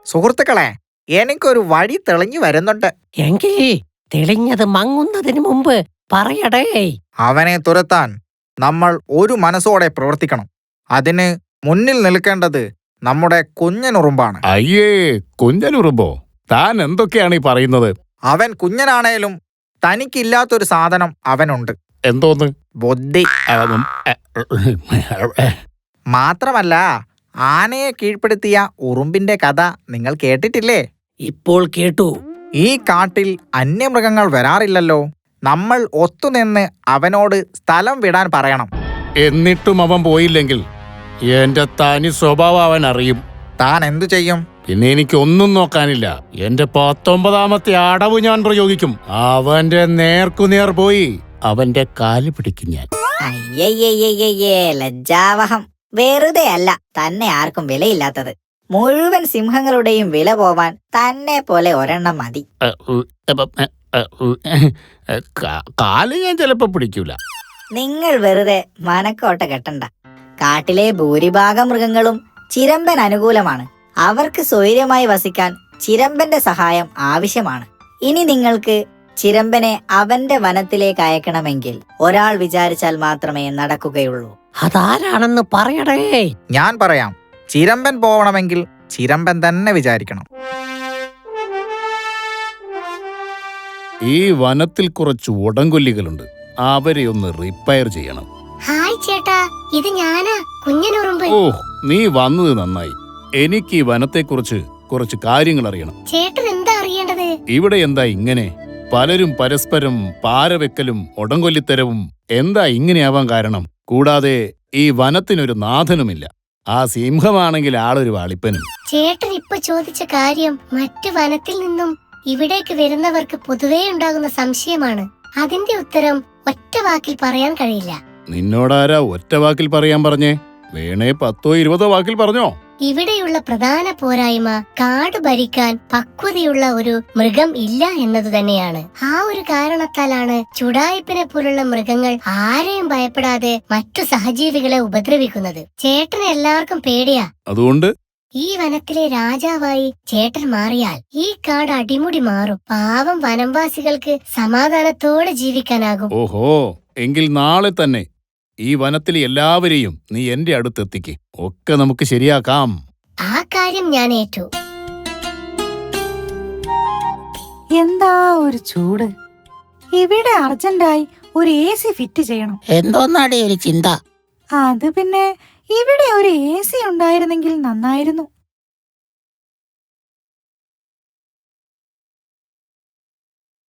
സുഹൃത്തുക്കളെ, എനിക്കൊരു വഴി തെളിഞ്ഞു വരുന്നുണ്ട്. എങ്കിൽ തെളിഞ്ഞത് മങ്ങുന്നതിന് മുമ്പ് പറയടേ. അവനെ തുരത്താൻ നമ്മൾ ഒരു മനസ്സോടെ പ്രവർത്തിക്കണം. അതിന് മുന്നിൽ നിൽക്കേണ്ടത് നമ്മുടെ കുഞ്ഞനുറുമ്പാണ്. അയ്യേ, കുഞ്ഞനുറുമ്പോ? താൻ എന്തൊക്കെയാണ് ഈ പറയുന്നത്? അവൻ കുഞ്ഞനാണേലും തനിക്കില്ലാത്തൊരു സാധനം അവനുണ്ട്. എന്തോന്ന്? ബുദ്ധി. മാത്രമല്ല, ആനയെ കീഴ്പ്പെടുത്തിയ ഉറുമ്പിന്റെ കഥ നിങ്ങൾ കേട്ടിട്ടില്ലേ? ഇപ്പോൾ കേട്ടു. ഈ കാട്ടിൽ അന്യമൃഗങ്ങൾ വരാറില്ലല്ലോ. നമ്മൾ ഒത്തുനിന്ന് അവനോട് സ്ഥലം വിടാൻ പറയണം. എന്നിട്ടും അവൻ പോയില്ലെങ്കിൽ എന്റെ തനി സ്വഭാവം അവൻ അറിയും. താൻ എന്തു ചെയ്യും? പിന്നെ എനിക്കൊന്നും നോക്കാനില്ല. എന്റെ 19ാമത്തെ അടവ് ഞാൻ പ്രയോഗിക്കും. അവന്റെ നേർക്കുനേർ പോയി അവന്റെ കാല് പിടിക്കും ഞാൻ. അയ്യയ്യയ്യയ്യേ, ലജ്ജാവഹം. വെറുതെ അല്ല തന്നെ ആർക്കും വിലയില്ലാത്തത്. മുഴുവൻ സിംഹങ്ങളുടെയും വില പോവാൻ തന്നെ പോലെ ഒരെണ്ണം മതി. കാല് ഞാൻ ചിലപ്പോ പിടിക്കൂല. നിങ്ങൾ വെറുതെ മനക്കോട്ട കെട്ടണ്ട. കാട്ടിലെ ഭൂരിഭാഗം മൃഗങ്ങളും ചിരമ്പൻ അനുകൂലമാണ്. അവർക്ക് സ്വൈര്യമായി വസിക്കാൻ ചിരമ്പന്റെ സഹായം ആവശ്യമാണ്. ഇനി നിങ്ങൾക്ക് ചിരമ്പനെ അവന്റെ വനത്തിലേക്ക് അയക്കണമെങ്കിൽ ഒരാൾ വിചാരിച്ചാൽ മാത്രമേ നടക്കുകയുള്ളൂ. അതാരാണെന്ന് പറയടേ. ഞാൻ പറയാം. ചിരമ്പൻ പോവണമെങ്കിൽ ചിരമ്പൻ തന്നെ വിചാരിക്കണം. ഈ വനത്തിൽ കുറച്ച് ഉടങ്കൊല്ലികളുണ്ട്. അവരെ ഒന്ന് റിപ്പയർ ചെയ്യണം. ഹായ് ചേട്ടാ, ഇത് ഞാനാ, കുഞ്ഞനുറുമ്പ്. ഓ, നീ വന്നത് നന്നായി. എനിക്ക് ഈ വനത്തെക്കുറിച്ച് കുറച്ച് കാര്യങ്ങൾ അറിയണം. ചേട്ടൻ എന്താ അറിയേണ്ടത്? ഇവിടെ എന്താ ഇങ്ങനെ? പലരും പരസ്പരം പാരവെക്കലും ഉടങ്കൊല്ലിത്തരവും എന്താ ഇങ്ങനെയാവാൻ കാരണം? കൂടാതെ ഈ വനത്തിനൊരു നാഥനുമില്ല. ആ സിംഹമാണെങ്കിൽ ആളൊരു വാളിപ്പനും. ചേട്ടൻ ഇപ്പൊ ചോദിച്ച കാര്യം മറ്റു വനത്തിൽ നിന്നും ഇവിടേക്ക് വരുന്നവർക്ക് പൊതുവേ ഉണ്ടാകുന്ന സംശയമാണ്. അതിന്റെ ഉത്തരം ഒറ്റ വാക്കിൽ പറയാൻ കഴിയില്ല. നിന്നോടാരാ ഒറ്റ വാക്കിൽ പറയാൻ പറഞ്ഞേ? വേണേ 10-20 വാക്കിൽ പറഞ്ഞോ. ഇവിടെയുള്ള പ്രധാന പോരായ്മ കാട് ഭരിക്കാൻ പക്വതയുള്ള ഒരു മൃഗം ഇല്ല എന്നതു തന്നെയാണ്. ആ ഒരു കാരണത്താലാണ് ചുടായിപ്പിനെ പോലുള്ള മൃഗങ്ങൾ ആരെയും ഭയപ്പെടാതെ മറ്റു സഹജീവികളെ ഉപദ്രവിക്കുന്നത്. ചേട്ടന് എല്ലാവർക്കും പേടിയാ. അതുകൊണ്ട് ഈ വനത്തിലെ രാജാവായി ചേട്ടൻ മാറിയാൽ ഈ കാട് അടിമുടി മാറും. പാവം വനംവാസികൾക്ക് സമാധാനത്തോടെ ജീവിക്കാനാകും. ഓഹോ, എങ്കിൽ നാളെ തന്നെ ഈ വനത്തിലെ എല്ലാവരെയും നീ എന്റെ അടുത്തെത്തിക്ക്. ഒക്കെ നമുക്ക് ശരിയാക്കാം. ആ കാര്യം ഞാൻ ഏറ്റു. എന്താ ഒരു ചൂട്! ഇവിടെ അർജന്റായി ഒരു AC ഫിറ്റ് ചെയ്യണം. എന്തോന്നാടേ ഒരു ചിന്ത? അത് പിന്നെ ഇവിടെ ഒരു AC ഉണ്ടായിരുന്നെങ്കിൽ നന്നായിരുന്നു.